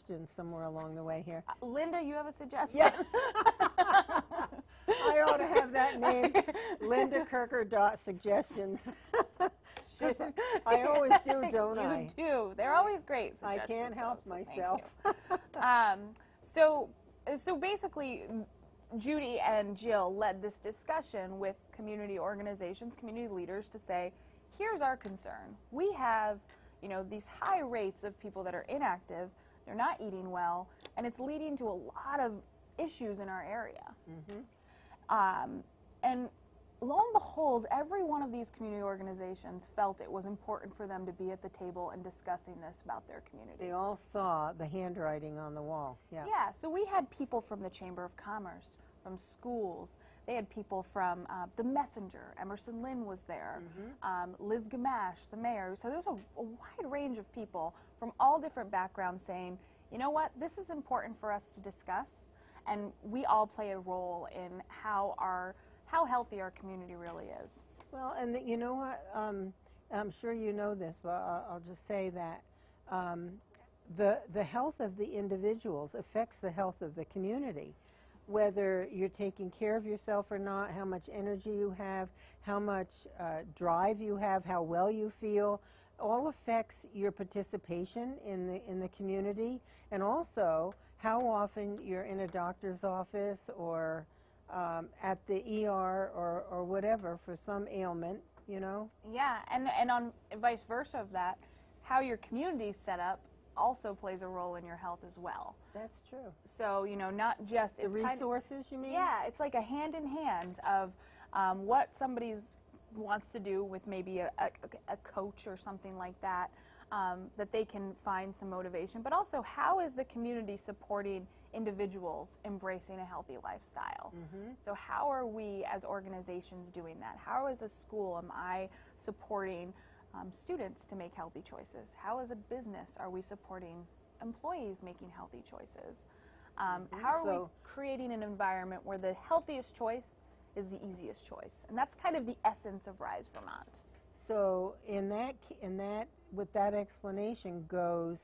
suggestions somewhere along the way here. Linda, you have a suggestion? Yeah. I ought to have that name, Linda Kirker Suggestions. I always do, don't I? You do. They're always great suggestions. I can't help myself. So basically, Judy and Jill led this discussion with community organizations, community leaders, to say, here's our concern. We have, these high rates of people that are inactive, they're not eating well, and it's leading to a lot of issues in our area. And lo and behold, every one of these community organizations felt it was important for them to be at the table and discussing this about their community. They all saw the handwriting on the wall. Yeah. Yeah, so we had people from the Chamber of Commerce, from schools. They had people from the Messenger. Emerson Lynn was there. Liz Gamache, the mayor. So there's a wide range of people from all different backgrounds saying, you know what, this is important for us to discuss, and we all play a role in how healthy our community really is. Well, and you know what, I'm sure you know this, but I'll just say that the health of the individuals affects the health of the community. Whether you're taking care of yourself or not, how much energy you have, how much drive you have, how well you feel, all affects your participation in the community, and also how often you're in a doctor's office or at the ER or whatever for some ailment, Yeah, and on vice versa of that, how your community's set up also plays a role in your health as well. That's true. So, not just... The resources, you mean? Yeah, it's like a hand in hand of what somebody wants to do with maybe a coach or something like that, that they can find some motivation, but also how is the community supporting individuals embracing a healthy lifestyle? So how are we as organizations doing that? How as a school am I supporting students to make healthy choices? How as a business are we supporting employees making healthy choices? How are we creating an environment where the healthiest choice is the easiest choice? And that's kind of the essence of Rise Vermont. So with that explanation goes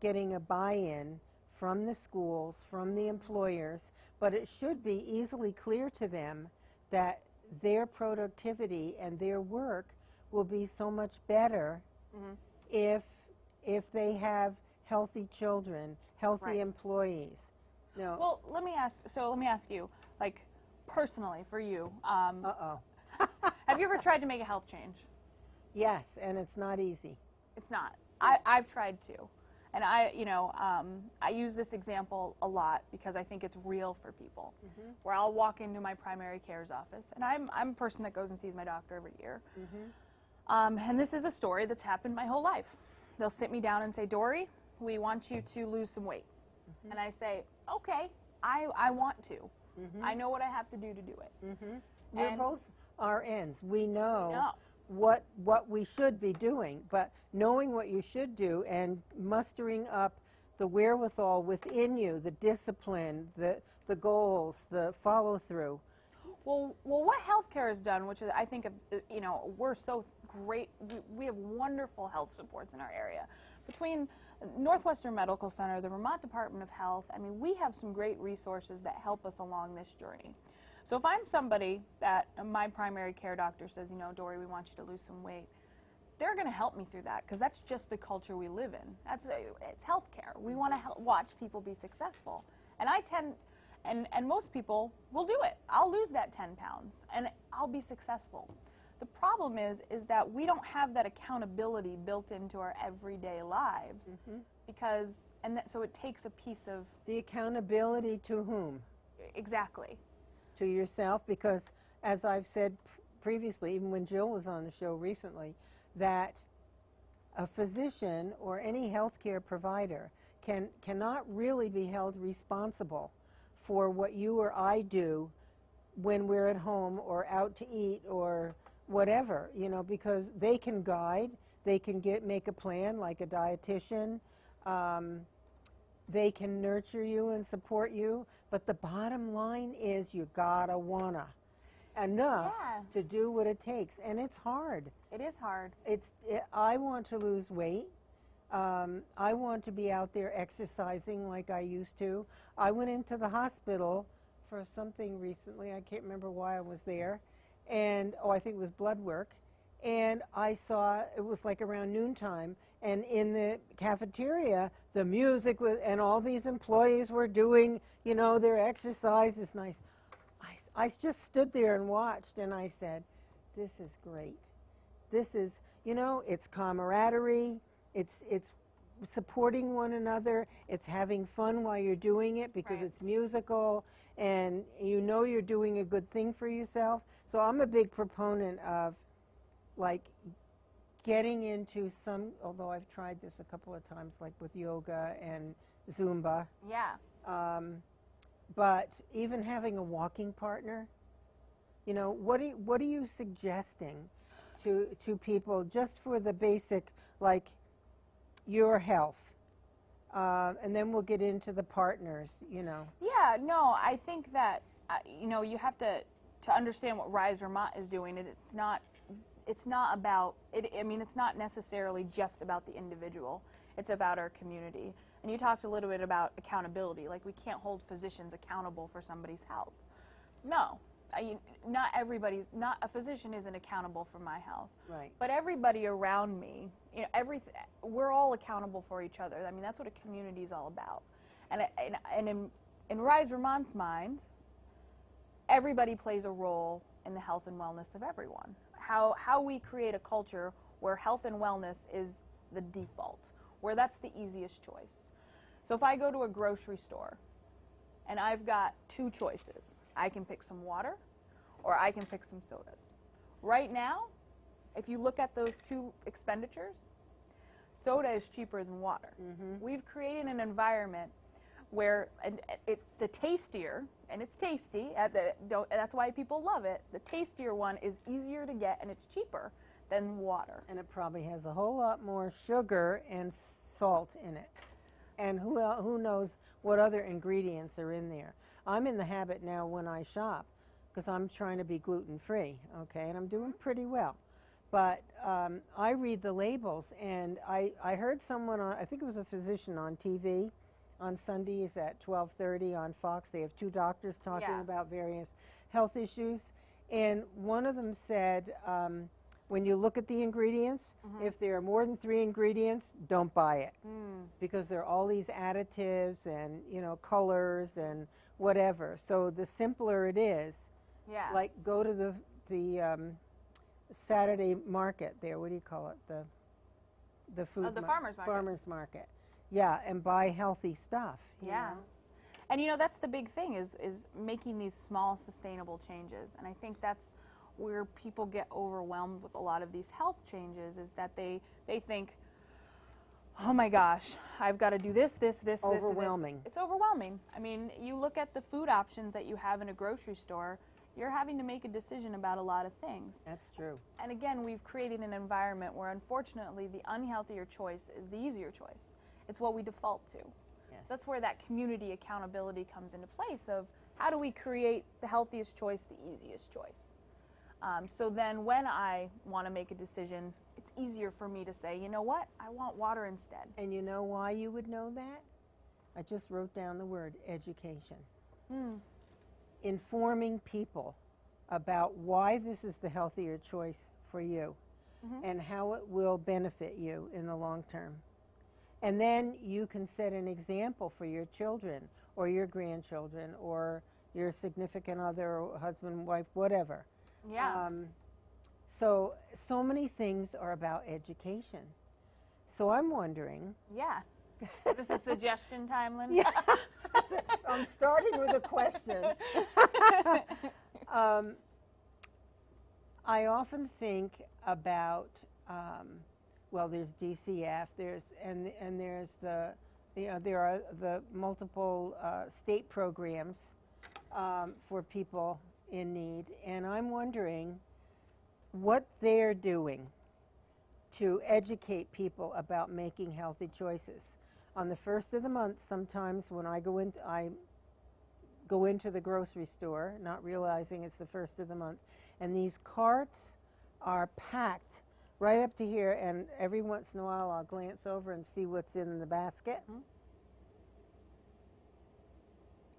getting a buy-in from the schools, from the employers, but it should be easily clear to them that their productivity and their work will be so much better if they have healthy children, healthy employees. No. Well, let me ask you, like, personally for you, have you ever tried to make a health change? Yes, and it's not easy. It's not. I've tried to. And I use this example a lot because I think it's real for people. Where I'll walk into my primary care's office, and I'm a person that goes and sees my doctor every year. And this is a story that's happened my whole life. They'll sit me down and say, Dory, we want you to lose some weight. And I say, okay, I want to. I know what I have to do it. We're both RNs. We know what we should be doing, but knowing what you should do and mustering up the wherewithal within you, the discipline, the goals, the follow-through. Well, what healthcare has done, which is, I think, we're so great. We have wonderful health supports in our area. Between Northwestern Medical Center, the Vermont Department of Health, I mean, we have some great resources that help us along this journey. So if I'm somebody that my primary care doctor says, Dory, we want you to lose some weight, they're going to help me through that because that's just the culture we live in. It's healthcare. We want to watch people be successful. And most people will do it. I'll lose that 10 pounds and I'll be successful. The problem is that we don't have that accountability built into our everyday lives so it takes a piece of... The accountability to whom? Exactly. To yourself, because as I've said previously, even when Jill was on the show recently, that a physician or any healthcare provider cannot really be held responsible for what you or I do when we're at home or out to eat or whatever, because they can guide, they can make a plan like a dietitian, they can nurture you and support you, but the bottom line is you gotta wanna enough to do what it takes, and it's hard. It is hard. I want to lose weight. I want to be out there exercising like I used to. I went into the hospital for something recently. I can't remember why I was there. And, I think it was blood work. And I saw, it was like around noontime, and in the cafeteria, the music was, and all these employees were doing, their exercises. And I just stood there and watched, and I said, this is great. This is, it's camaraderie, it's supporting one another, it's having fun while you're doing it because Right. it's musical, and you're doing a good thing for yourself. So I'm a big proponent of, like, getting into some, although I've tried this a couple of times, like with yoga and Zumba. Yeah. But even having a walking partner, what are you suggesting to people just for the basic, like, your health? And then we'll get into the partners, Yeah, no, I think that, you have to understand what Rise Vermont is doing. It's not about, it's not necessarily just about the individual. It's about our community. And you talked a little bit about accountability. Like, we can't hold physicians accountable for somebody's health. No. Not a physician isn't accountable for my health. Right. But everybody around me, we're all accountable for each other. I mean, that's what a community is all about. And in Rise Vermont's mind, everybody plays a role in the health and wellness of everyone. How we create a culture where health and wellness is the default, where that's the easiest choice. So if I go to a grocery store and I've got two choices, I can pick some water or I can pick some sodas. Right now, if you look at those two expenditures, soda is cheaper than water. Mm-hmm. We've created an environment where the tastier, and it's tasty, that's why people love it, the tastier one is easier to get and it's cheaper than water. And it probably has a whole lot more sugar and salt in it. And who knows what other ingredients are in there. I'm in the habit now when I shop, because I'm trying to be gluten-free, okay, and I'm doing pretty well. But I read the labels, and I heard someone, I think it was a physician on TV, on Sundays at 12:30 on Fox. They have two doctors talking about various health issues. And one of them said, when you look at the ingredients, if there are more than 3 ingredients, don't buy it. Because there are all these additives and, colors and whatever. So the simpler it is, like go to the Saturday market there. What do you call it? The food the farmer's market. Farmer's market. Yeah, and buy healthy stuff. You know? And that's the big thing is making these small sustainable changes. And I think that's where people get overwhelmed with a lot of these health changes, is that they think, oh my gosh, I've got to do this, overwhelming. This. It's overwhelming. I mean, you look at the food options that you have in a grocery store, you're having to make a decision about a lot of things. That's true. And again, we've created an environment where unfortunately the unhealthier choice is the easier choice. It's what we default to. Yes. So that's where that community accountability comes into place of how do we create the healthiest choice, the easiest choice. So then when I want to make a decision, it's easier for me to say, you know what, I want water instead. And you know why you would know that? I just wrote down the word education. Informing people about why this is the healthier choice for you and how it will benefit you in the long term. And then you can set an example for your children or your grandchildren or your significant other, or husband, wife, whatever. Yeah. So many things are about education. So I'm wondering. Yeah. Is this a suggestion time, Linda? Yeah. I'm starting with a question. I often think about, well, there's DCF, there's there are the multiple state programs for people in need, and I'm wondering what they're doing to educate people about making healthy choices. On the first of the month, sometimes when I go into the grocery store, not realizing it's the first of the month, and these carts are packed right up to here, and every once in a while I'll glance over and see what's in the basket. Mm-hmm.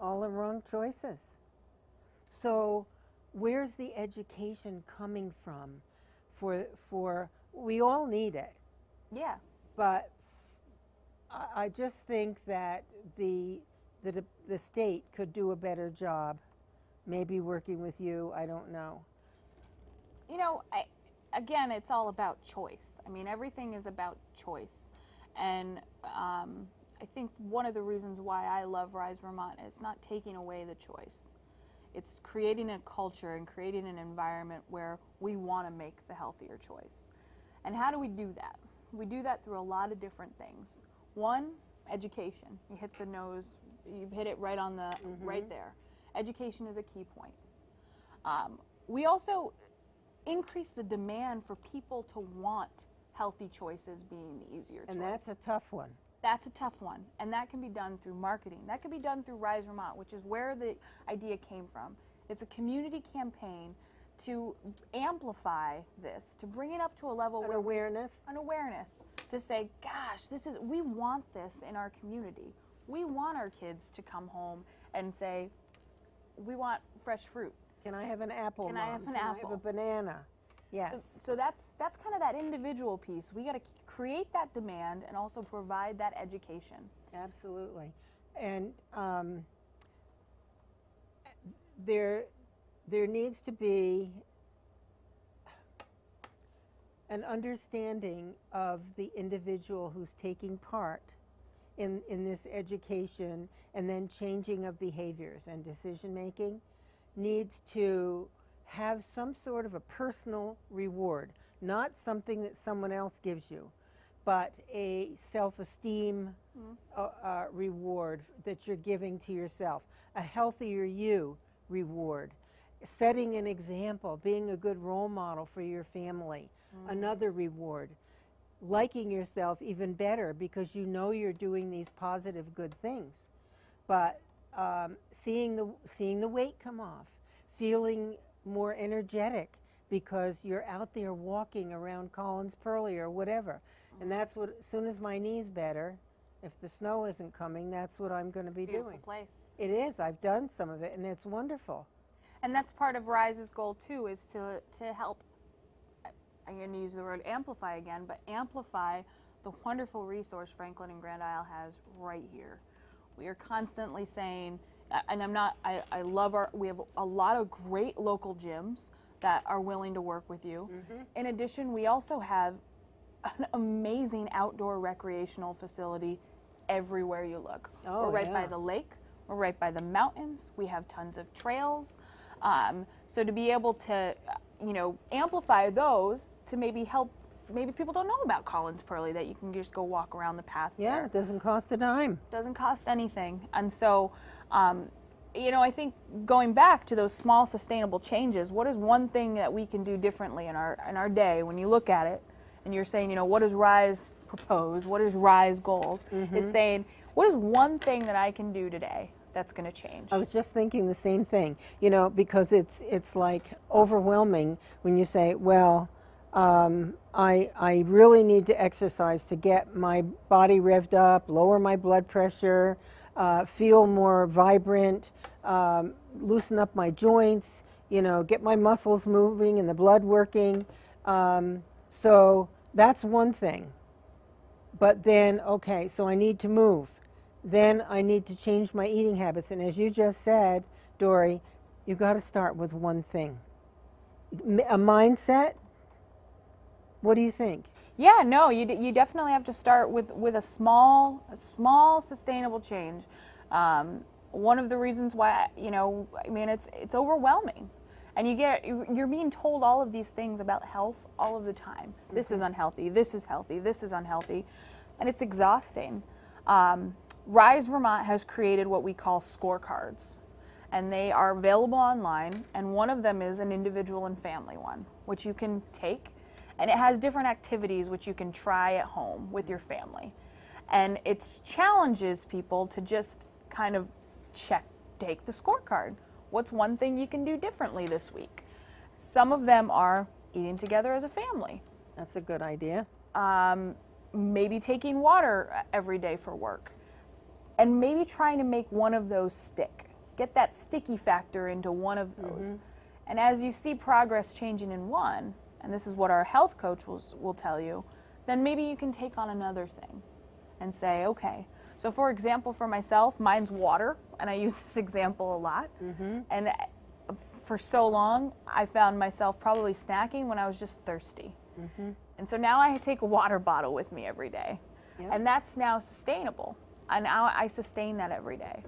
All the wrong choices. So where's the education coming from for we all need it. Yeah. But I just think that the state could do a better job, maybe working with you, I don't know. You know, again, it's all about choice. I mean, everything is about choice. And I think one of the reasons why I love Rise Vermont is not taking away the choice. It's creating a culture and creating an environment where we want to make the healthier choice. And how do we do that? We do that through a lot of different things. One, education. You hit the nose, you've hit it right on the, right there. Education is a key point. We also increase the demand for people to want healthy choices being the easier choice. And that's a tough one. That's a tough one, and that can be done through marketing. That can be done through Rise Vermont, which is where the idea came from. It's a community campaign to amplify this, to bring it up to a level where awareness. An awareness, to say, gosh, we want this in our community. We want our kids to come home and say, we want fresh fruit. Can I have an apple, Can Mom? I have an apple? apple? Can I have a banana? Yes. So that's kind of that individual piece. We got to create that demand and also provide that education. Absolutely. And there needs to be an understanding of the individual who's taking part in this education, and then changing of behaviors and decision making needs to have some sort of a personal reward, not something that someone else gives you, but a self-esteem reward that you're giving to yourself, a healthier you reward, setting an example, being a good role model for your family, another reward, liking yourself even better because you know you're doing these positive good things, but seeing the weight come off, feeling more energetic because you're out there walking around Collins Pearly or whatever. And that's what, as soon as my knee's better, if the snow isn't coming, that's what I'm going to be doing. Place. It is. I've done some of it, and it's wonderful. And that's part of Rise's goal, too, is to help, I'm going to use the word amplify again, but amplify the wonderful resource Franklin and Grand Isle has right here. We are constantly saying, and I love we have a lot of great local gyms that are willing to work with you. In addition, we also have an amazing outdoor recreational facility everywhere you look. Oh, we're right by the lake, we're right by the mountains, we have tons of trails. So to be able to, amplify those to maybe help, maybe people don't know about Collins Pearly, that you can just go walk around the path there. It doesn't cost a dime. Doesn't cost anything. And so, I think going back to those small sustainable changes, what is one thing that we can do differently in our day when you look at it and you're saying, what does Rise propose? What is Rise goals? Is saying, what is one thing that I can do today that's going to change? I was just thinking the same thing, because it's like overwhelming when you say, well, I really need to exercise to get my body revved up, lower my blood pressure, feel more vibrant, loosen up my joints, get my muscles moving and the blood working. So that's one thing. But then, okay, so I need to move. Then I need to change my eating habits. And as you just said, Dory, you've got to start with one thing. A mindset. What do you think? Yeah, no, you definitely have to start with a small sustainable change. One of the reasons why, it's overwhelming. And you're being told all of these things about health all of the time. This is unhealthy, this is healthy, this is unhealthy, and it's exhausting. Rise Vermont has created what we call scorecards, and they are available online, and one of them is an individual and family one, which you can take, and it has different activities which you can try at home with your family. And it challenges people to just kind of take the scorecard. What's one thing you can do differently this week? Some of them are eating together as a family. That's a good idea. Maybe taking water every day for work, and maybe trying to make one of those stick. Get that sticky factor into one of those. And as you see progress changing in one, and this is what our health coach will tell you, then maybe you can take on another thing and say, okay, so for example, for myself, mine's water, and I use this example a lot. And for so long, I found myself probably snacking when I was just thirsty. And so now I take a water bottle with me every day. And that's now sustainable. And now I sustain that every day.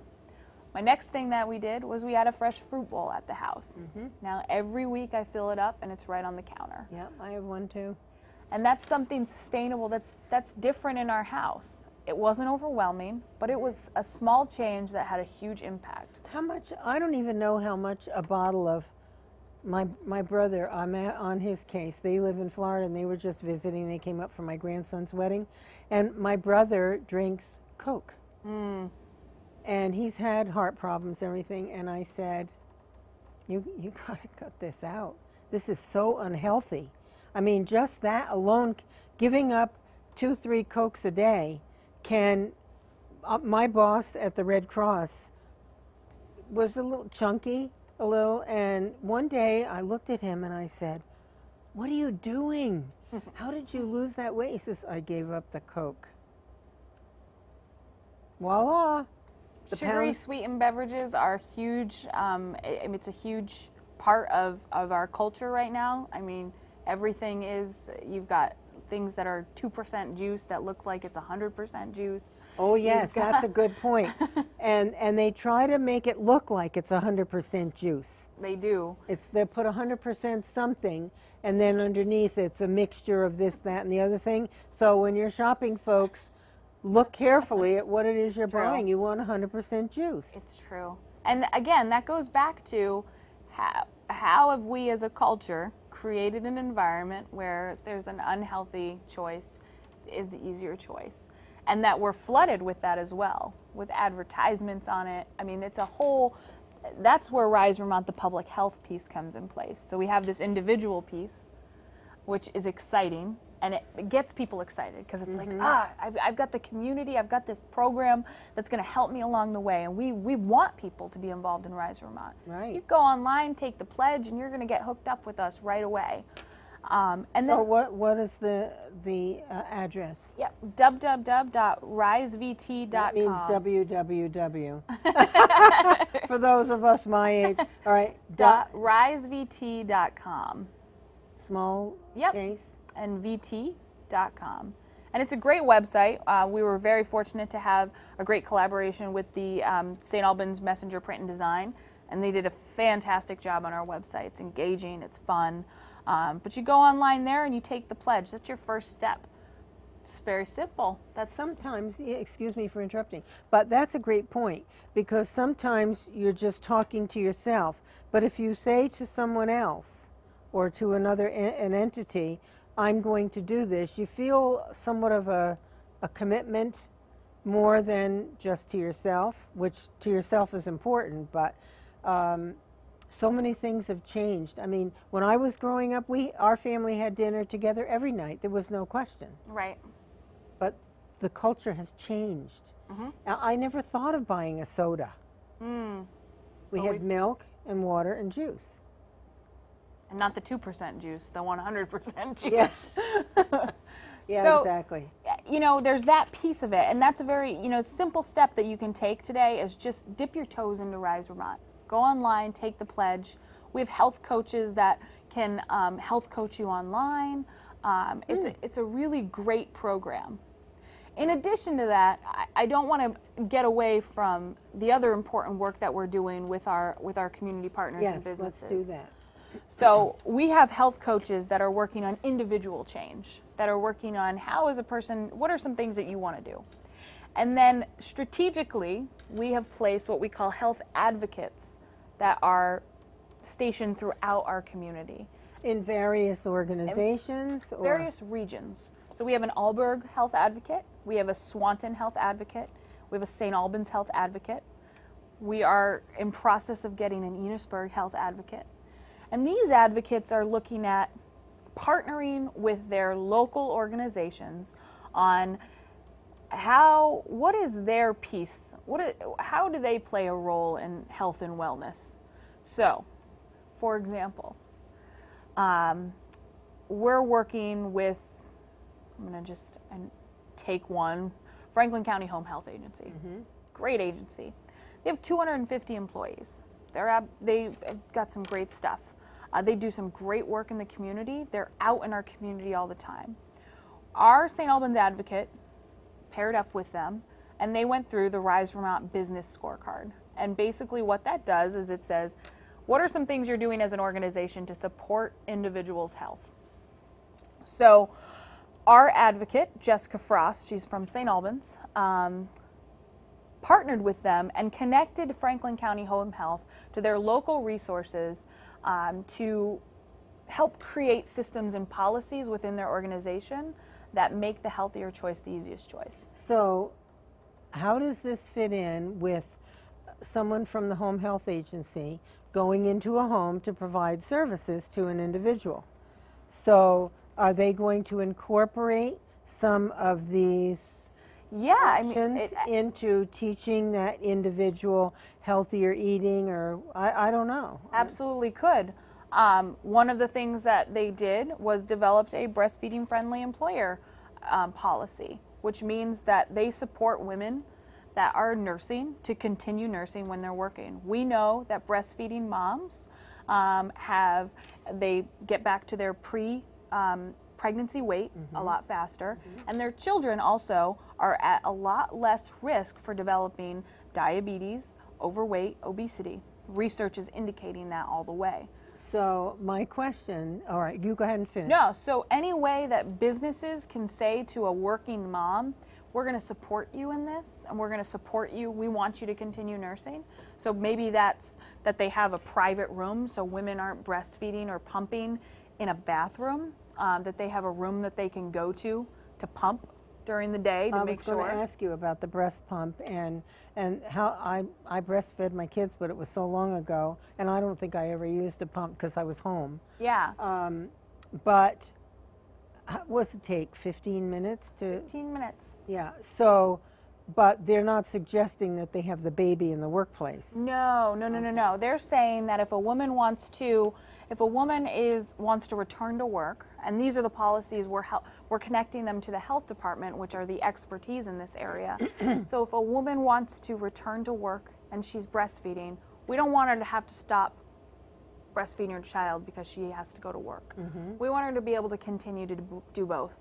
My next thing that we did was we had a fresh fruit bowl at the house. Now every week I fill it up and it's right on the counter. Yeah, I have one too. And that's something sustainable that's different in our house. It wasn't overwhelming, but it was a small change that had a huge impact. How much, I don't even know how much a bottle of, my brother, on his case, they live in Florida and they were just visiting, they came up for my grandson's wedding, and my brother drinks Coke. And he's had heart problems and everything, and I said, you gotta cut this out. This is so unhealthy. I mean, just that alone, giving up 2-3 Cokes a day can, my boss at the Red Cross was a little chunky, and one day I looked at him and I said, what are you doing? How did you lose that weight? He says, I gave up the Coke. Voila. Sugary sweetened beverages are huge. It's a huge part of our culture right now. I mean, everything is, you've got things that are 2% juice that look like it's 100% juice. Oh yes, that's a good point. And they try to make it look like it's 100% juice. They do. They put 100% something, and then underneath it's a mixture of this, that, and the other thing. So when you're shopping, folks, look carefully at what it is you're buying. You want 100% juice. It's true. And again, that goes back to how have we as a culture created an environment where there's an unhealthy choice is the easier choice. And that we're flooded with that as well, with advertisements on it. I mean, it's a whole, that's where Rise Vermont, the public health piece, comes in place. So we have this individual piece, which is exciting, and it gets people excited because it's like, I've got the community, I've got this program that's going to help me along the way, and we want people to be involved in Rise Vermont. Right. You go online, take the pledge, and you're going to get hooked up with us right away. And so what is the address? Yep, www.risevt.com. That means www. For those of us my age. All right. risevt.com. Small case. And vt.com. And it's a great website. We were very fortunate to have a great collaboration with the St. Albans Messenger Print and Design, and they did a fantastic job on our website. It's engaging, it's fun. But you go online there and you take the pledge. That's your first step. It's very simple. That's sometimes, excuse me for interrupting, but that's a great point, because sometimes you're just talking to yourself. But if you say to someone else or to another an entity, I'm going to do this, you feel somewhat of a commitment more than just to yourself, which to yourself is important, but so many things have changed. I mean, when I was growing up, our family had dinner together every night. There was no question. Right. But the culture has changed. I never thought of buying a soda. We had milk and water and juice. And not the 2% juice, the 100% juice. Yes. Yeah, so, exactly. You know, there's that piece of it. And that's a very, simple step that you can take today is just dip your toes into Rise Vermont. Go online, take the pledge. We have health coaches that can health coach you online. It's a really great program. In addition to that, I don't want to get away from the other important work that we're doing with our community partners and businesses. Yes, let's do that. So we have health coaches that are working on individual change, that are working on what are some things that you want to do? And then strategically, we have placed what we call health advocates that are stationed throughout our community. In various organizations? Or various regions. So we have an Alburg health advocate, we have a Swanton health advocate, we have a St. Albans health advocate. We are in process of getting an Enosburg health advocate. And these advocates are looking at partnering with their local organizations on what is their piece, how do they play a role in health and wellness. So, for example, we're working with, I'm going to just take one, Franklin County Home Health Agency. Great agency. They have 250 employees. They've got some great stuff. They do some great work in the community. They're out in our community all the time. Our St. Albans advocate paired up with them, and they went through the Rise Vermont Business Scorecard. And basically what that does is it says, what are some things you're doing as an organization to support individuals' health? So our advocate, Jessica Frost, she's from St. Albans, partnered with them and connected Franklin County Home Health to their local resources to help create systems and policies within their organization that make the healthier choice the easiest choice. So how does this fit in with someone from the home health agency going into a home to provide services to an individual? So are they going to incorporate some of these options into teaching that individual healthier eating, or I don't know? Absolutely could. One of the things that they did was developed a breastfeeding friendly employer policy, which means that they support women that are nursing to continue nursing when they're working. We know that breastfeeding moms they get back to their pregnancy weight a lot faster, and their children also are at a lot less risk for developing diabetes, overweight, obesity. Research is indicating that all the way. So my question, all right, you go ahead and finish. No, so any way that businesses can say to a working mom, we're going to support you in this, and we're going to support you, we want you to continue nursing. So maybe that's that they have a private room so women aren't breastfeeding or pumping in a bathroom, that they have a room that they can go to pump during the day to make sure. I was going to ask you about the breast pump and how I breastfed my kids, but it was so long ago, and I don't think I ever used a pump because I was home. Yeah. But what does it take, 15 minutes to? 15 minutes. Yeah, so, but they're not suggesting that they have the baby in the workplace. No. They're saying that if a woman wants to return to work, and these are the policies we're connecting them to the health department, which are the expertise in this area. So if a woman wants to return to work and she's breastfeeding, we don't want her to have to stop breastfeeding her child because she has to go to work. We want her to be able to continue to do both.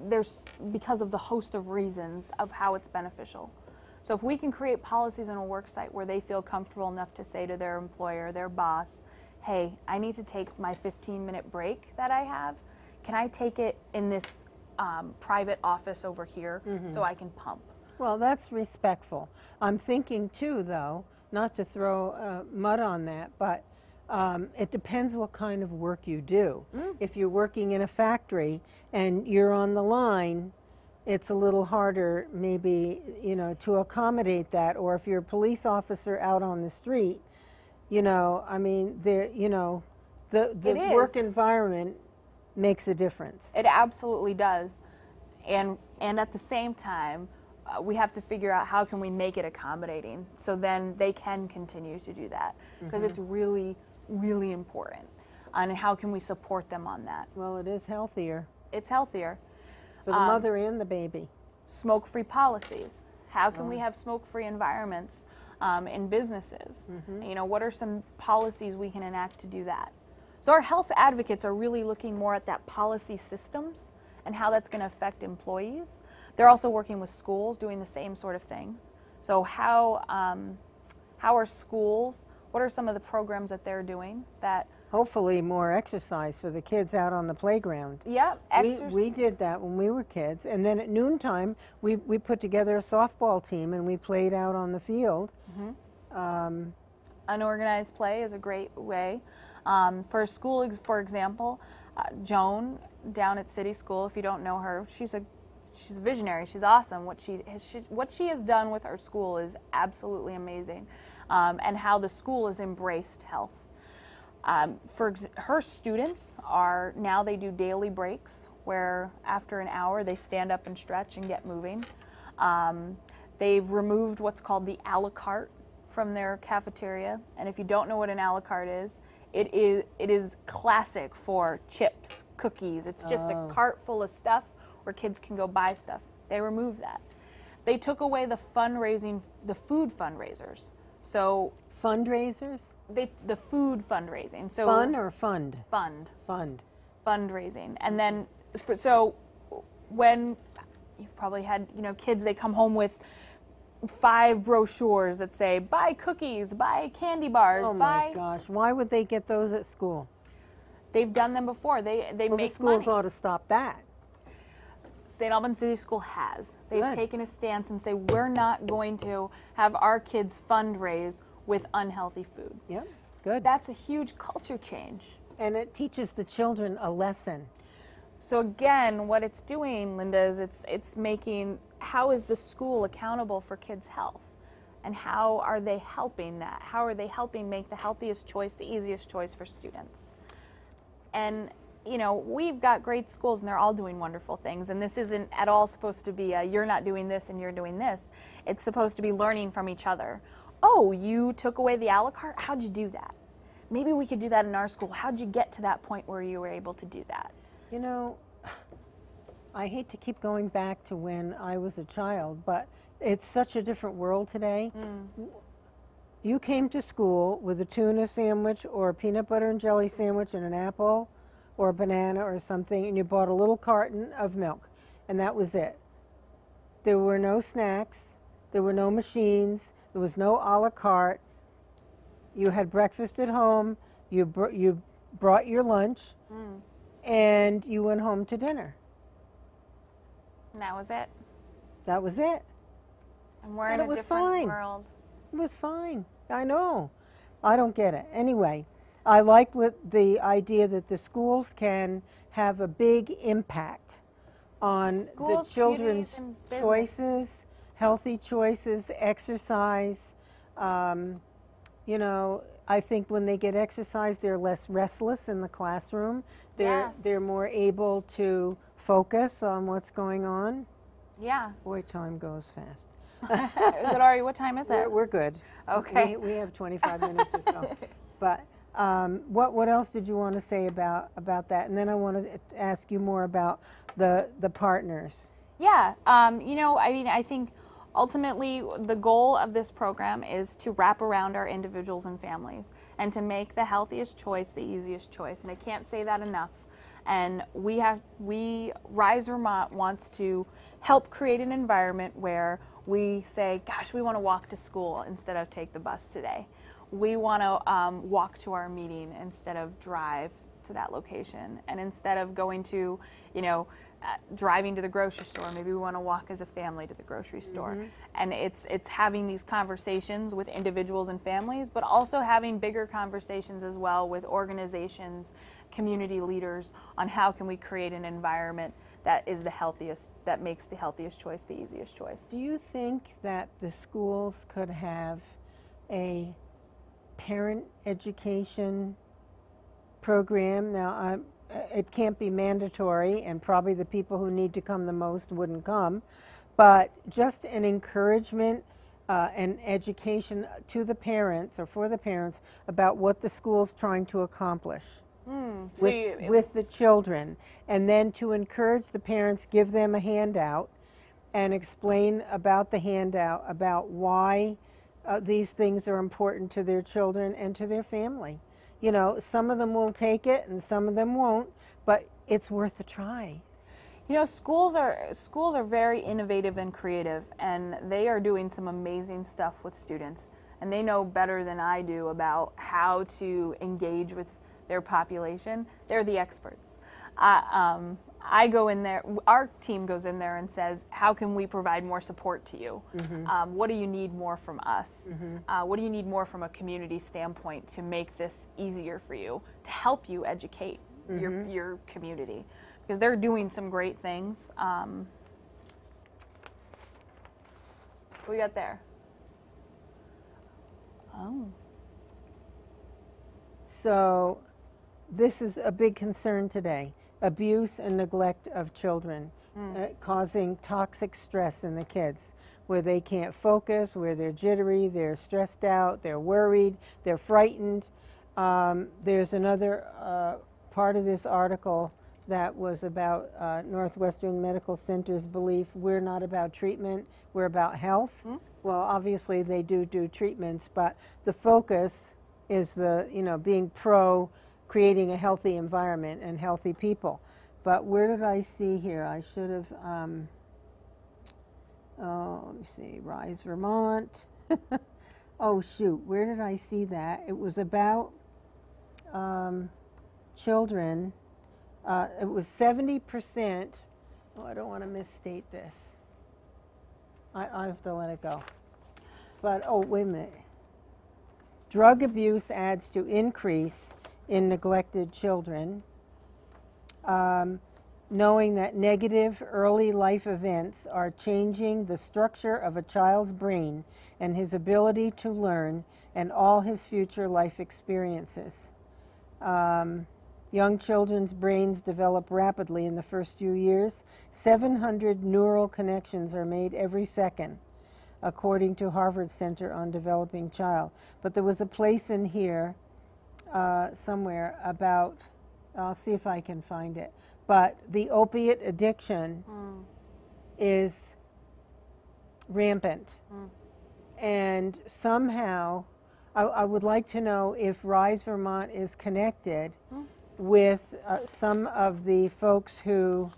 There's because of the host of reasons of how it's beneficial. So if we can create policies on a work site where they feel comfortable enough to say to their employer, their boss, hey, I need to take my 15-minute break that I have. Can I take it in this private office over here so I can pump? Well, that's respectful. I'm thinking too, though, not to throw mud on that, but it depends what kind of work you do. If you're working in a factory and you're on the line, it's a little harder maybe, to accommodate that. Or if you're a police officer out on the street, I mean, the work environment makes a difference. It absolutely does. And at the same time, we have to figure out how can we make it accommodating so then they can continue to do that, because it's really, really important. And how can we support them on that? Well, it is healthier. It's healthier. For the mother and the baby. Smoke-free policies. How can we have smoke-free environments in businesses? What are some policies we can enact to do that? So our health advocates are really looking more at that policy systems and how that's going to affect employees. They're also working with schools doing the same sort of thing. So how are schools, what are some of the programs that they're doing that... Hopefully more exercise for the kids out on the playground. Yep. We did that when we were kids. And then at noontime, we put together a softball team and we played out on the field. Unorganized play is a great way. For school, for example, Joan down at City School, if you don't know her, she's a visionary. She's awesome. What she has done with her school is absolutely amazing, and how the school has embraced health. Her students are, now they do daily breaks where after an hour they stand up and stretch and get moving. They've removed what's called the a la carte from their cafeteria. And if you don't know what an a la carte is, it is classic for chips, cookies. It's just a cart full of stuff where kids can go buy stuff. They removed that. They took away the food fundraisers. So fundraisers? The food fundraising. So fun or fund? Fund. Fund. Fundraising. And then, so when you've probably had, kids, they come home with 5 brochures that say, buy cookies, buy candy bars, oh my gosh, why would they get those at school? They've done them before. They well, make money. The schools ought to stop that. St. Albans City School has. They've Good. taken a stance and say, we're not going to have our kids fundraise with unhealthy food. Yep, good. That's a huge culture change. And it teaches the children a lesson. So again, what it's doing, Linda, is it's making, how is the school accountable for kids' health? And how are they helping that? How are they helping make the healthiest choice, the easiest choice for students? And we've got great schools and they're all doing wonderful things. And this isn't at all supposed to be a, you're not doing this and you're doing this. It's supposed to be learning from each other. Oh, you took away the a la carte? How'd you do that? Maybe we could do that in our school. How'd you get to that point where you were able to do that? I hate to keep going back to when I was a child, but it's such a different world today. You came to school with a tuna sandwich or a peanut butter and jelly sandwich and an apple or a banana or something, and you bought a little carton of milk, and that was it. There were no snacks, there were no machines, there was no a la carte. You had breakfast at home, you brought your lunch, and you went home to dinner. And that was it. That was it. And we're in a different world. It was fine. I know. I don't get it. Anyway, I like the idea that the schools can have a big impact on the children's choices, healthy choices, exercise. I think when they get exercise, they're less restless in the classroom. They're more able to focus on what's going on. Yeah. Boy, time goes fast. Is it already? What time is it? We're good. Okay. We have 25 minutes or so. But what else did you want to say about that? And then I want to ask you more about the partners. Yeah. I think ultimately the goal of this program is to wrap around our individuals and families and to make the healthiest choice the easiest choice. And I can't say that enough. And Rise Vermont wants to help create an environment where we say, gosh, we want to walk to school instead of take the bus today. We want to walk to our meeting instead of drive to that location. And instead of going to, driving to the grocery store, maybe we want to walk as a family to the grocery store. And it's having these conversations with individuals and families, but also having bigger conversations as well with organizations, community leaders on how can we create an environment that is the healthiest, that makes the healthiest choice the easiest choice. Do you think that the schools could have a parent education program? Now, it can't be mandatory, and probably the people who need to come the most wouldn't come, but just an encouragement and education to the parents or for the parents about what the school's trying to accomplish with the children, and then to encourage the parents, give them a handout and explain about the handout, about why these things are important to their children and to their family. Some of them will take it and some of them won't, but it's worth a try. Schools are very innovative and creative, and they are doing some amazing stuff with students, and they know better than I do about how to engage with their population. They're the experts. I go in there, our team goes in there and says, how can we provide more support to you? What do you need more from us? What do you need more from a community standpoint to make this easier for you, to help you educate your community? Because they're doing some great things. What we got there? Oh. So this is a big concern today. Abuse and neglect of children, causing toxic stress in the kids, where they can't focus, where they're jittery, they're stressed out, they're worried, they're frightened. There's another part of this article that was about Northwestern Medical Center's belief we're not about treatment, we're about health. Well, obviously they do treatments, but the focus is being pro creating a healthy environment and healthy people. But where did I see here? I should have, let me see, Rise Vermont. Oh shoot, where did I see that? It was about children. It was 70%. Oh, I don't want to misstate this. I have to let it go. But, oh, wait a minute. Drug abuse adds to increase in neglected children. Knowing that negative early life events are changing the structure of a child's brain and his ability to learn and all his future life experiences. Young children's brains develop rapidly in the first few years. 700 neural connections are made every second, according to Harvard Center on Developing Child. But there was a place in here somewhere about, I'll see if I can find it, but the opiate addiction is rampant. And somehow, I would like to know if Rise Vermont is connected with some of the folks who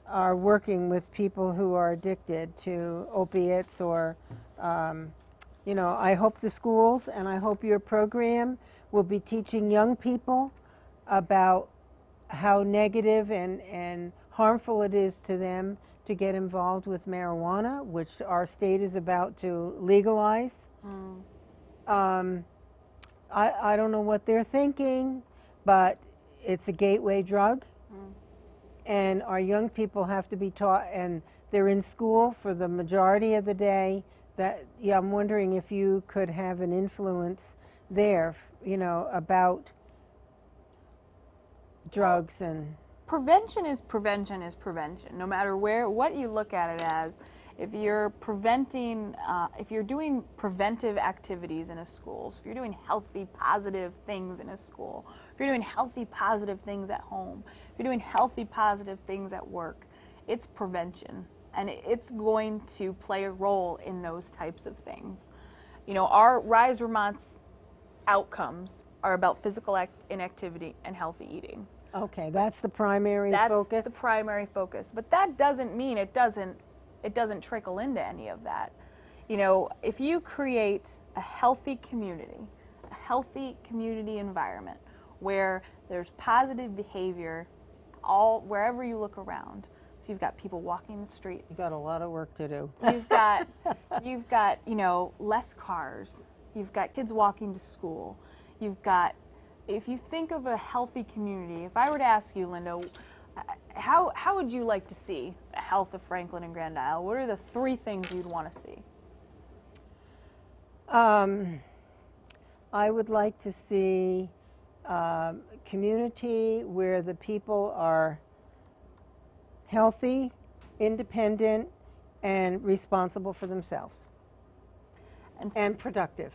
are working with people who are addicted to opiates, or, I hope the schools and I hope your program will be teaching young people about how negative and harmful it is to them to get involved with marijuana, which our state is about to legalize. I don't know what they're thinking, but it's a gateway drug, and our young people have to be taught, and they're in school for the majority of the day. I'm wondering if you could have an influence there, about drugs. And prevention is prevention is prevention, no matter what you look at it as. If you're preventing, if you're doing preventive activities in a school, so if you're doing healthy, positive things in a school, if you're doing healthy, positive things at home, if you're doing healthy, positive things at work, it's prevention, and it's going to play a role in those types of things. Our Rise Vermont's outcomes are about physical inactivity and healthy eating. Okay, that's the primary focus? That's the primary focus, but that doesn't mean it doesn't trickle into any of that. If you create a healthy community environment where there's positive behavior wherever you look around. So you've got people walking the streets. You've got a lot of work to do. You've got less cars. You've got kids walking to school. If you think of a healthy community, if I were to ask you, Linda, how would you like to see the health of Franklin and Grand Isle? What are the 3 things you'd want to see? I would like to see a community where the people are healthy, independent, and responsible for themselves, and productive.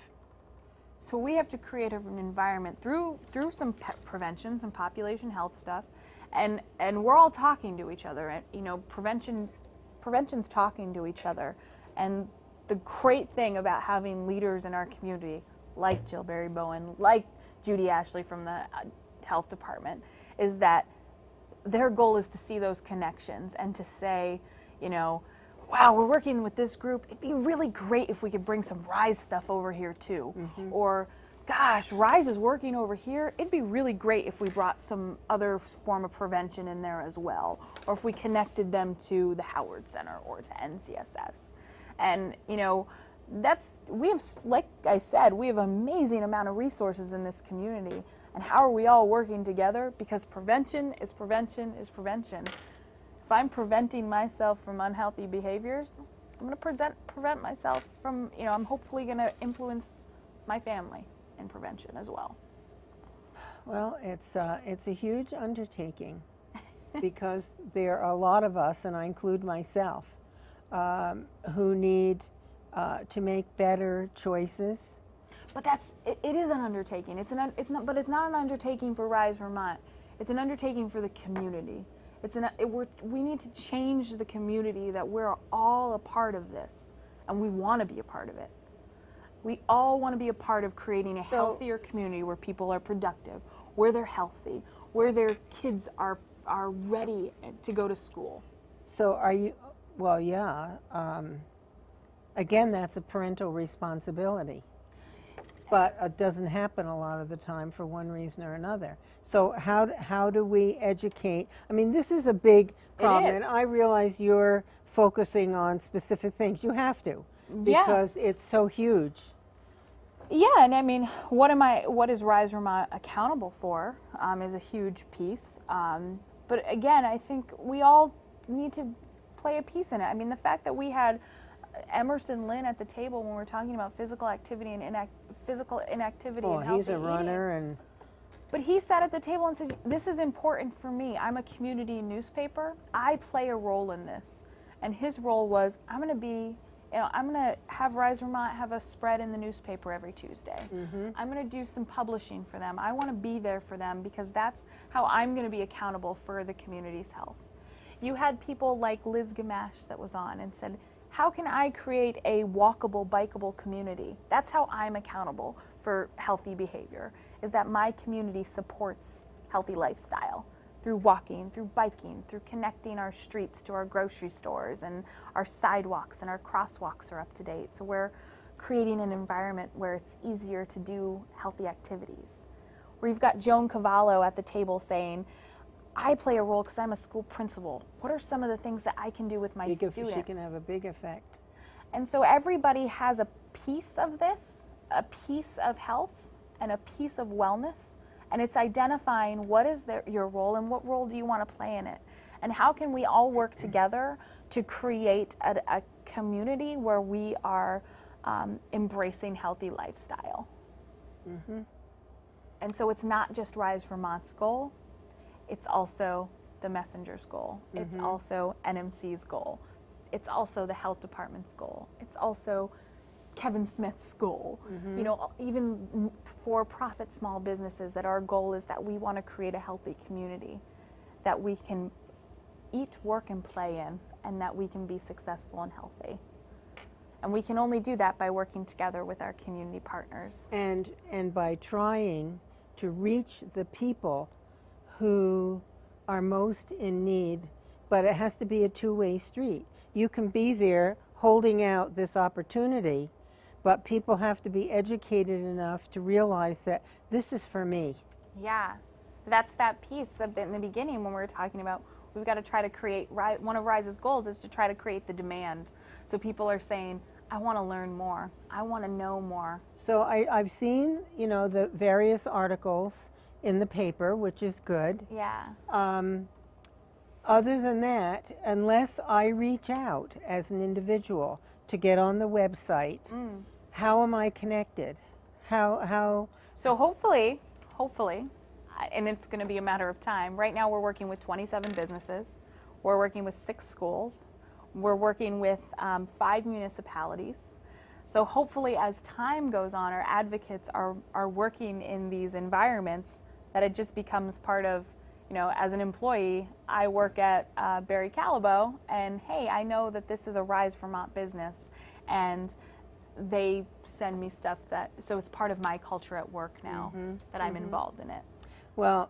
So we have to create an environment through some prevention, some population health stuff, and we're all talking to each other. Prevention's talking to each other, and the great thing about having leaders in our community, like Jill Barry Bowen, like Judy Ashley from the health department, is that their goal is to see those connections and to say, wow, we're working with this group. It'd be really great if we could bring some RISE stuff over here too. Or, gosh, RISE is working over here. It'd be really great if we brought some other form of prevention in there as well. Or if we connected them to the Howard Center or to NCSS. And, like I said, we have an amazing amount of resources in this community. And how are we all working together? Because prevention is prevention is prevention. If I'm preventing myself from unhealthy behaviors, I'm going to prevent myself from, I'm hopefully going to influence my family in prevention as well. Well, it's a huge undertaking because there are a lot of us, and I include myself, who need to make better choices. But it is an undertaking. But it's not an undertaking for Rise Vermont. It's an undertaking for the community. We need to change the community, that we're all a part of this, and we want to be a part of it. We all want to be a part of creating a healthier community where people are productive, where they're healthy, where their kids are ready to go to school. So are you, well, yeah. Again, that's a parental responsibility. But it doesn't happen a lot of the time for one reason or another. So how do we educate? I mean, this is a big problem. It is. And I realize you're focusing on specific things. You have to, because it's so huge. Yeah, and I mean, what is Rise Vermont accountable for is a huge piece. But again, I think we all need to play a piece in it. I mean, the fact that we had Emerson Lynn at the table when we're talking about physical activity and physical inactivity and healthy he's a runner eating. But he sat at the table and said, this is important for me. I'm a community newspaper. I play a role in this. And his role was, I'm going to have Rise Vermont have a spread in the newspaper every Tuesday. I'm going to do some publishing for them. I want to be there for them because that's how I'm going to be accountable for the community's health. You had people like Liz Gamache that was on and said, how can I create a walkable, bikeable community? That's how I'm accountable for healthy behavior, is that my community supports healthy lifestyle through walking, through biking, through connecting our streets to our grocery stores, and our sidewalks and our crosswalks are up to date. So we're creating an environment where it's easier to do healthy activities. Where you've got Joan Cavallo at the table saying, I play a role because I'm a school principal. What are some of the things that I can do with my students? She can have a big effect. And so everybody has a piece of this, a piece of health, and a piece of wellness. And it's identifying what is your role and what role do you want to play in it. And how can we all work together to create a community where we are embracing healthy lifestyle. And so it's not just Rise Vermont's goal. It's also the messenger's goal. It's also NMC's goal. It's also the health department's goal. It's also Kevin Smith's goal. You know, even for-profit small businesses, that our goal is that we want to create a healthy community that we can eat, work, and play in, and that we can be successful and healthy. And we can only do that by working together with our community partners. And by trying to reach the people who are most in need, but it has to be a two-way street. You can be there holding out this opportunity, but people have to be educated enough to realize that this is for me. Yeah, that's that piece of in the beginning when we were talking about we've got to try to create, one of Rise's goals is to try to create the demand. So people are saying, I want to learn more. I want to know more. So I've seen, you know, the various articles in the paper, which is good. Yeah. Other than that, unless I reach out as an individual to get on the website, how am I connected? How? So hopefully, and it's going to be a matter of time. Right now we're working with 27 businesses. We're working with 6 schools. We're working with 5 municipalities. So hopefully as time goes on, our advocates are working in these environments that it just becomes part of, you know, as an employee, I work at Barry Callebaut, and hey, I know that this is a Rise Vermont business, and they send me stuff so it's part of my culture at work now that I'm involved in it. Well,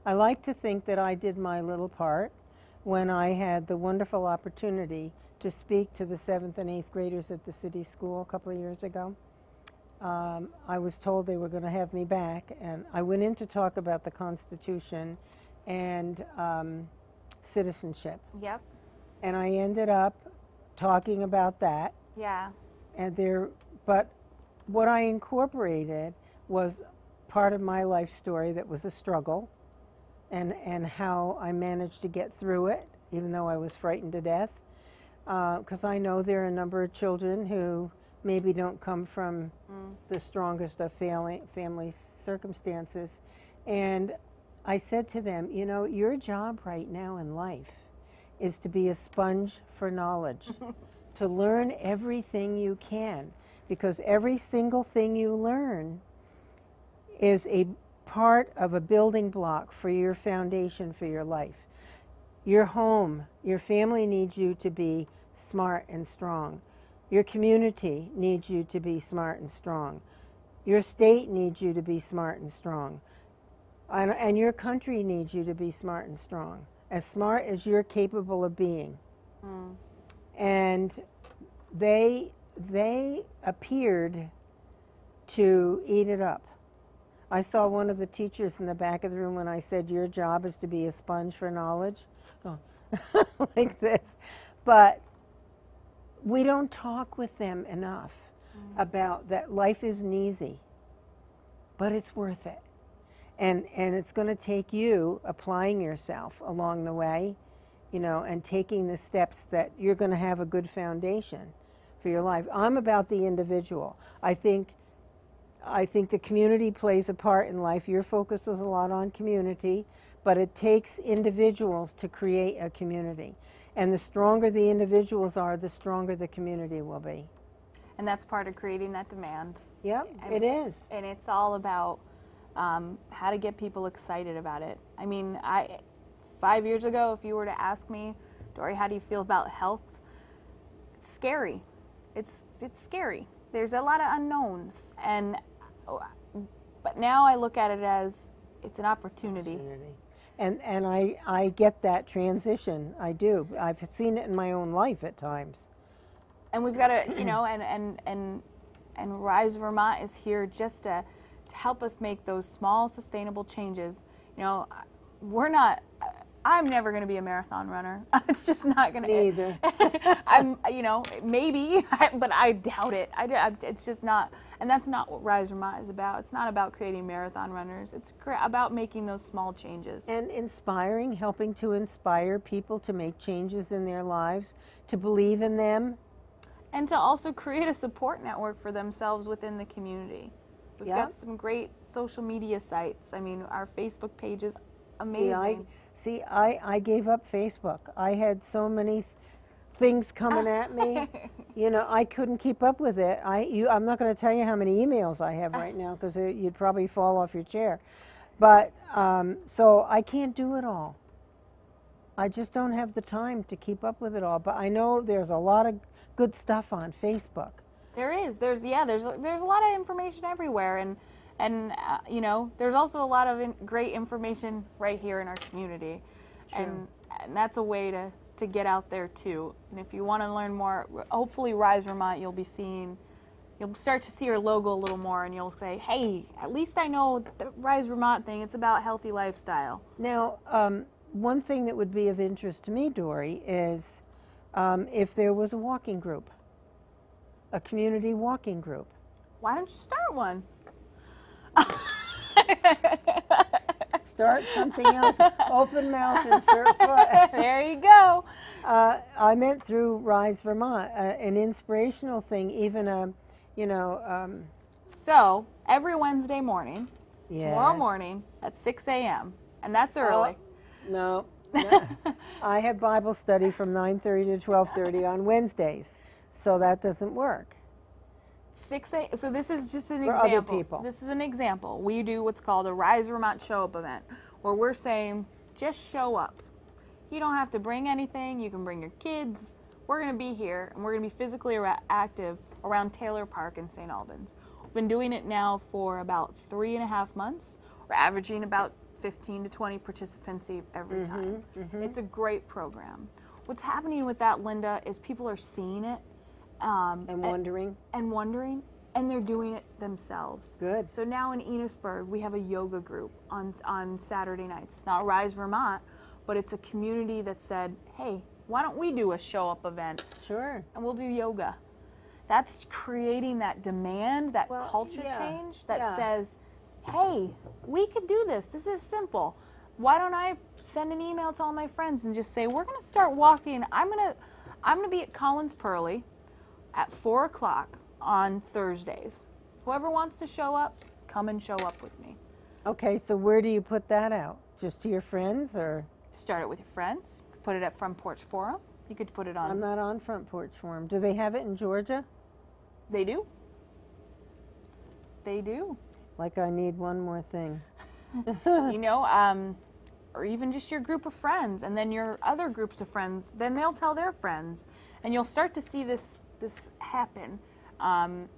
I like to think that I did my little part when I had the wonderful opportunity to speak to the 7th and 8th graders at the city school a couple of years ago. I was told they were going to have me back, and I went in to talk about the Constitution and citizenship. Yep. And I ended up talking about that. Yeah. But what I incorporated was part of my life story that was a struggle, and how I managed to get through it, even though I was frightened to death. Because I know there are a number of children who maybe don't come from the strongest of family circumstances. And I said to them, you know, your job right now in life is to be a sponge for knowledge, to learn everything you can, because every single thing you learn is a part of a building block for your foundation for your life. Your home, your family needs you to be smart and strong. Your community needs you to be smart and strong. Your state needs you to be smart and strong. And your country needs you to be smart and strong, as smart as you're capable of being. And they appeared to eat it up. I saw one of the teachers in the back of the room when I said, your job is to be a sponge for knowledge, go like this. But we don't talk with them enough about that life isn't easy, but it's worth it. And it's going to take you applying yourself along the way, you know, and taking the steps that you're going to have a good foundation for your life. I'm about the individual. I think the community plays a part in life. Your focus is a lot on community, but it takes individuals to create a community. And the stronger the individuals are, the stronger the community will be. And that's part of creating that demand. Yep, it is. And it's all about how to get people excited about it. I mean, 5 years ago, if you were to ask me, Dory, how do you feel about health? It's scary. It's scary. There's a lot of unknowns. But now I look at it as it's an opportunity. And I get that transition. I do. I've seen it in my own life at times. And we've got to, you know, and Rise Vermont is here just to help us make those small, sustainable changes. You know, I'm never going to be a marathon runner. It's just not going to. Me either. I'm, you know, maybe, but I doubt it. It's just not, and that's not what Rise Vermont is about. It's not about creating marathon runners. It's about making those small changes. And inspiring, helping to inspire people to make changes in their lives, to believe in them. And to also create a support network for themselves within the community. We've got some great social media sites. I mean, our Facebook page is amazing. I gave up Facebook. I had so many things coming at me. You know, I couldn't keep up with it. I'm not going to tell you how many emails I have right now because you'd probably fall off your chair. But so I can't do it all. I just don't have the time to keep up with it all. But I know there's a lot of good stuff on Facebook. There is. There's a lot of information everywhere, and you know, there's also a lot of great information right here in our community, and that's a way to get out there too. And if you want to learn more, hopefully Rise Vermont, you'll start to see your logo a little more, and you'll say, hey, at least I know the Rise Vermont thing. It's about healthy lifestyle. Now, one thing that would be of interest to me, Dory, is if there was a walking group. A community walking group. Why don't you start one? Start something else. Open mouth, insert foot. There you go. I meant through Rise Vermont, an inspirational thing, even you know. So every Wednesday morning, tomorrow morning at 6 a.m., and that's early. No. I have Bible study from 9:30 to 12:30 on Wednesdays. So that doesn't work. 6 a.m. So this is just an For example. other people. This is an example. We do what's called a Rise Vermont Show Up event, where we're saying, just show up. You don't have to bring anything. You can bring your kids. We're going to be here, and we're going to be physically active around Taylor Park in St. Albans. We've been doing it now for about 3.5 months. We're averaging about 15 to 20 participants every time. It's a great program. What's happening with that, Linda, is people are seeing it. And wondering. And they're doing it themselves. Good. So now in Enosburg, we have a yoga group on Saturday nights. It's not Rise Vermont, but it's a community that said, hey, why don't we do a show-up event? Sure. And we'll do yoga. That's creating that demand, that culture change that says, hey, we could do this. This is simple. Why don't I send an email to all my friends and just say, we're going to start walking. I'm going to be at Collins Pearly at 4 o'clock on Thursdays. Whoever wants to show up, come and show up with me. Okay, so where do you put that out? Just to your friends, or? Start it with your friends. Put it at Front Porch Forum. You could put it on. I'm not on Front Porch Forum. Do they have it in Georgia? They do. They do. Like I need one more thing. You know, or even just your group of friends, and then your other groups of friends, then they'll tell their friends, and you'll start to see this happen, and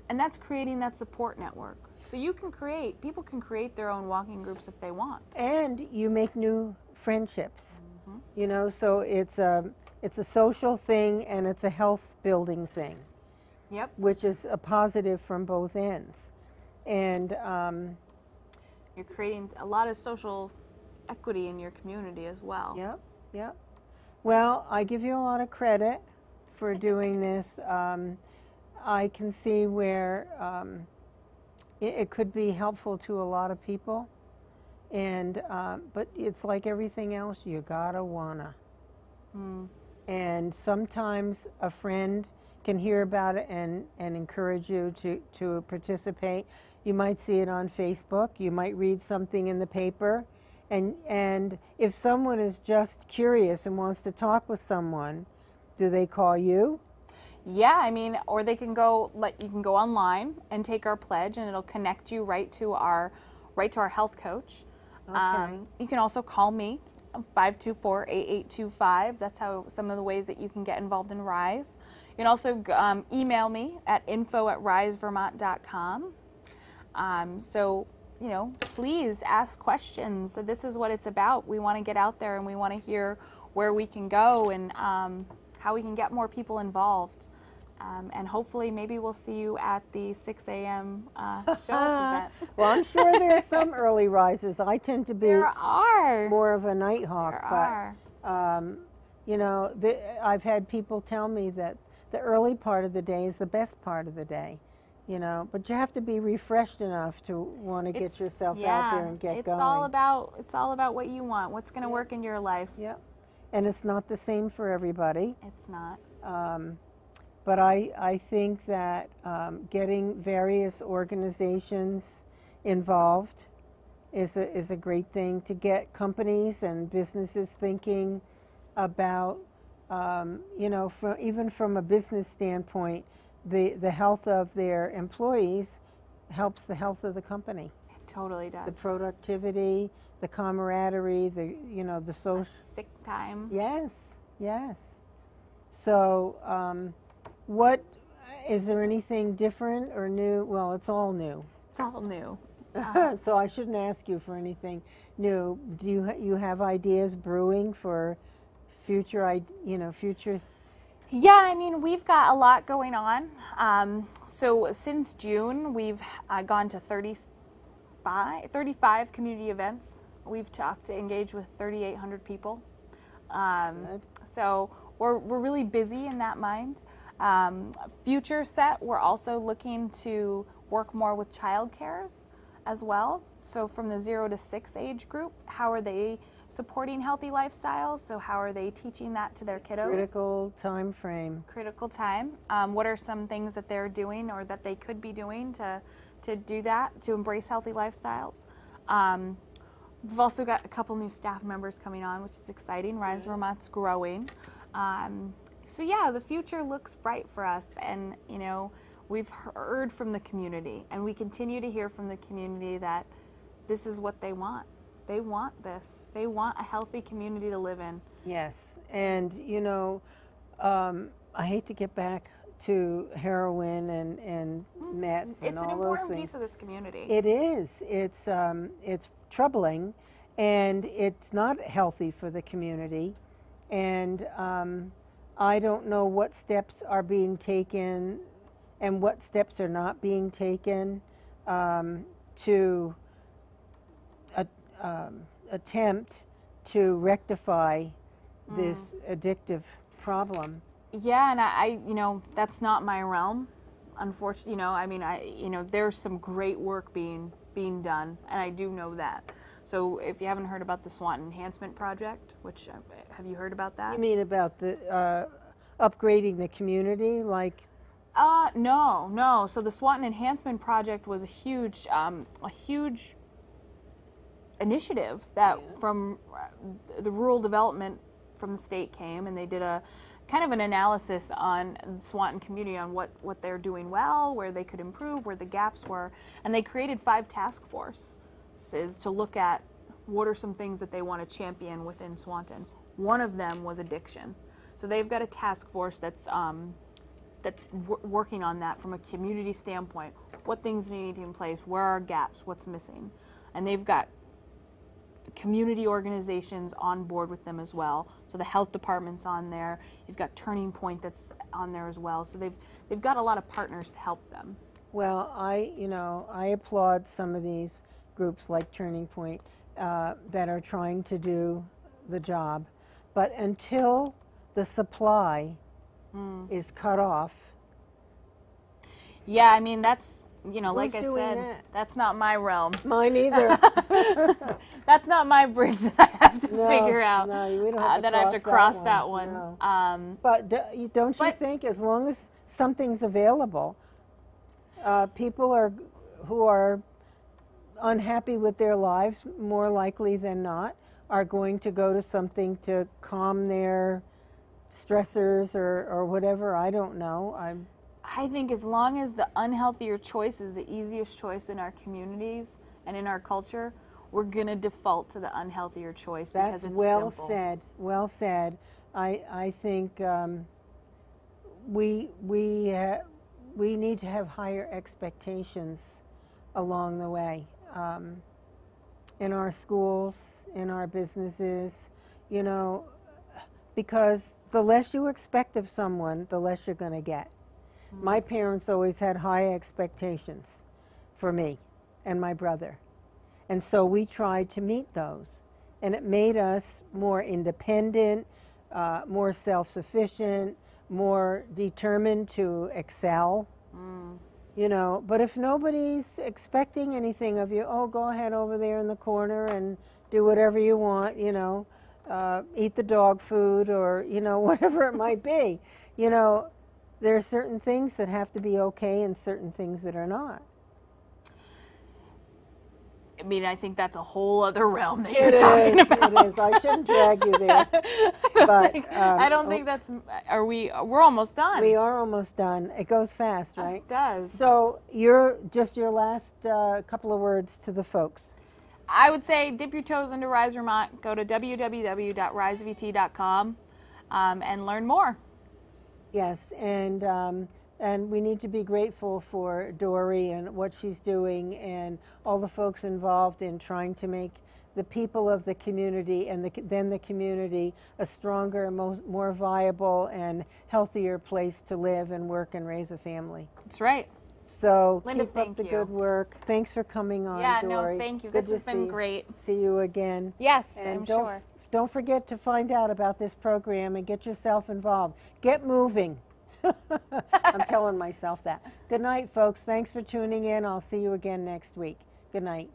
that's creating that support network. So you can people can create their own walking groups if they want. And you make new friendships. Mm-hmm. You know, so it's a social thing and it's a health building thing. Yep. Which is a positive from both ends. And you're creating a lot of social equity in your community as well. Yep, yep. Well, I give you a lot of credit for doing this. I can see where it could be helpful to a lot of people, and but it's like everything else, you gotta wanna. And sometimes a friend can hear about it and encourage you to participate. You might see it on Facebook, you might read something in the paper, and if someone is just curious and wants to talk with someone, do they call you? Yeah, I mean, or they can go, you can go online and take our pledge, and it'll connect you right to our health coach. Okay. You can also call me, 524-8825. That's how some of the ways that you can get involved in RISE. You can also email me at info@risevermont.com. So, you know, please ask questions. So this is what it's about. We want to get out there and we want to hear where we can go and how we can get more people involved. And hopefully maybe we'll see you at the 6 a.m. show up event. Well, I'm sure there's some early risers. I tend to be more of a night hawk. You know, I've had people tell me that the early part of the day is the best part of the day. You know, but you have to be refreshed enough to want to get yourself out there and get going. It's all about what you want. What's going to work in your life. Yeah, and it's not the same for everybody. It's not. But I think that getting various organizations involved is a great thing to get companies and businesses thinking about, you know, even from a business standpoint, the health of their employees helps the health of the company. It totally does. The productivity, the camaraderie, the social. Sick time. Yes, yes. So, what is there anything different or new? Well, it's all new. It's all new. So I shouldn't ask you for anything new. Do you have ideas brewing for future? Future. Yeah, I mean, we've got a lot going on. So since June, we've gone to 35 community events. We've talked to engage with 3,800 people. So we're really busy in that mind. Future set, we're also looking to work more with child cares as well. So from the 0 to 6 age group, how are they supporting healthy lifestyles? So how are they teaching that to their kiddos? Critical time frame. Critical time. What are some things that they're doing or that they could be doing to do that, to embrace healthy lifestyles? We've also got a couple new staff members coming on, which is exciting. Rise Vermont's growing. So yeah, the future looks bright for us, and you know, we've heard from the community, and we continue to hear from the community that this is what they want. They want this. They want a healthy community to live in. Yes, and you know, I hate to get back to heroin and meth and all those things. It's an important piece of this community. It is. It's troubling, and it's not healthy for the community, and I don't know what steps are being taken and what steps are not being taken to attempt to rectify this addictive problem. Yeah, and I you know, that's not my realm, unfortunately. You know, I mean, there's some great work being done, and I do know that. So if you haven't heard about the SWAT Enhancement Project, which have you heard about that? You mean about the upgrading the community, like No. So the Swanton Enhancement Project was a huge initiative that from the rural development from the state came, and they did a kind of an analysis on the Swanton community on what they're doing well, where they could improve, where the gaps were, and they created 5 task forces to look at what are some things that they want to champion within Swanton. One of them was addiction. So they've got a task force that's working on that from a community standpoint. What things need in place? Where are gaps? What's missing? And they've got community organizations on board with them as well. So the health department's on there. You've got Turning Point that's on there as well. So they've got a lot of partners to help them. Well, I applaud some of these groups like Turning Point that are trying to do the job. But until the supply is cut off. Yeah, I mean, that's, like I said, that's not my realm. Mine either. That's not my bridge that I have to figure out. No, we don't have to that I have to cross that one. No. But don't you think as long as something's available, people who are unhappy with their lives, more likely than not, are going to go to something to calm their stressors or whatever. I don't know. I think as long as the unhealthier choice is the easiest choice in our communities and in our culture, we're going to default to the unhealthier choice because it's well simple. said. Well said. I think we need to have higher expectations along the way in our schools, in our businesses, because the less you expect of someone, the less you're going to get. My parents always had high expectations for me and my brother. And so we tried to meet those. And it made us more independent, more self-sufficient, more determined to excel. But if nobody's expecting anything of you, oh, go ahead over there in the corner and do whatever you want, eat the dog food or, whatever it might be. There are certain things that have to be okay and certain things that are not. I mean, I think that's a whole other realm that you're talking about. It is. I shouldn't drag you there. I don't think that's. We're almost done. We are almost done. It goes fast, right? It does. So your last couple of words to the folks. I would say dip your toes into Rise Vermont. Go to www.risevt.com and learn more. Yes, and we need to be grateful for Dory and what she's doing and all the folks involved in trying to make the people of the community and then the community a stronger, more viable and healthier place to live and work and raise a family. That's right. So Linda, keep up the good work. Thanks for coming on, Dory. No, thank you. Good this has been great. See you again. Yes, and I'm sure. Don't forget to find out about this program and get yourself involved. Get moving. I'm telling myself that. Good night, folks. Thanks for tuning in. I'll see you again next week. Good night.